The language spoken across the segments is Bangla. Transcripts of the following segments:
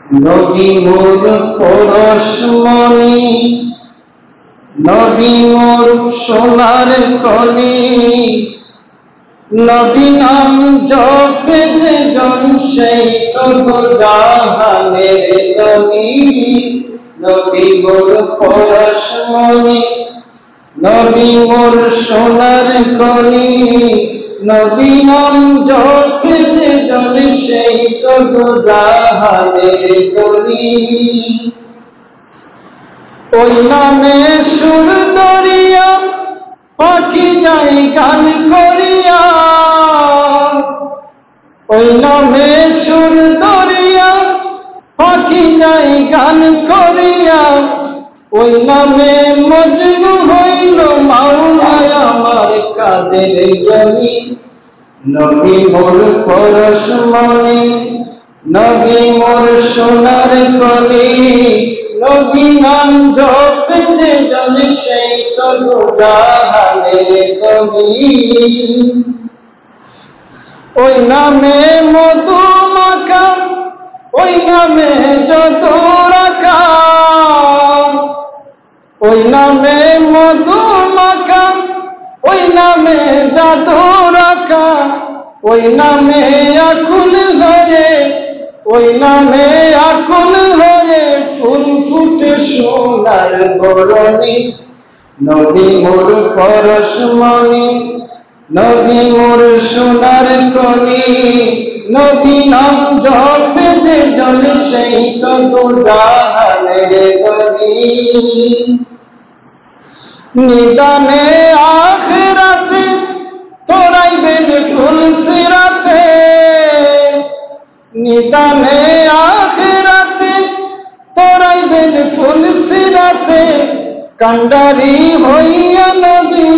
নবী মোর পরশমণি, নবী মোর সোনার কলি, নবী নাম জপে যে জন সেই তো জাহানের ধনী। নবী মোর পরশমণি, নবী মোর সোনার কলি, নবী নাম জপে যে জন সেই তো জাহানের ধনী। ওই নামে সুর দরিয়া পাখি যায় গান করিয়া, ওই নামে সুর দরিয়া পাখি যায় গান করিয়া, ওই নামে মজনু হইল মাওলায় আমার কাদের গনি। নবী মোর পরশমণি, নবী মোর সোনার কলি, নবী নাম জপে যে জন সেই তো জাহানের ধনী। ওই নামে মধু মাখা, ওই নামে যত রাখা, ওই নামে মধু মাখা, ওই নামে জাদু রাখা, ওই নামে আকুল হয়ে, ওই নামে আকুল হয়ে ফুল ফুটে সোনার বরণী। নবী মোর পরশমণি, নবী মোর সোনার কলি, নবী নাম জপে যে জন সেই তো জাহানের ধনী। নিদানে আখিরাতে তোরাইবেন ফুল সিরাতে, নিদানে আখিরাতে তোরাইবেন ফুল সিরাতে, কান্ডারি হইয়া নবী,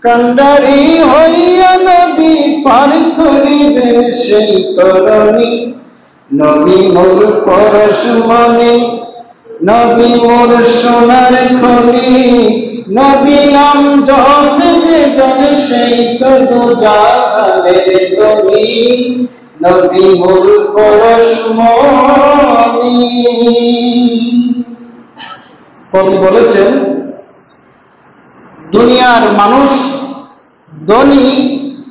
কান্ডারি হইয়া নবী পার করিবেন সেই তরণী। নবী মোর পরশমণি, নবী মোর সোনার খনি, নবী নাম জপে যে জন সেই তো জাহানের ধনী। নবী মোর পরশমণি। কবি বলেছেন, দুনিয়ার মানুষ ধনী,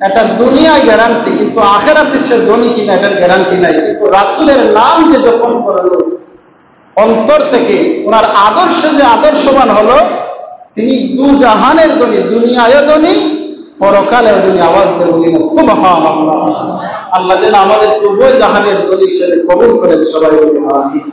এটা দুনিয়ায় গ্যারান্টি, কিন্তু আখেরাতে সে ধনী কিনা এটার গ্যারান্টি নাই। কিন্তু রাসূলের নাম যে যখন করলো অন্তর থেকে, ওনার আদর্শ যে আদর্শবান হলো, তিনি দু জাহানের ধনী, দুনিয়ায় ধনী, পরকালে ধনী। আওয়াজ দেব কিনা সুবহানাল্লাহ। আল্লাহ যেন আমাদের উভয় জাহানের ধনী হিসেবে কবুল করেন, সবাই বলি আমিন।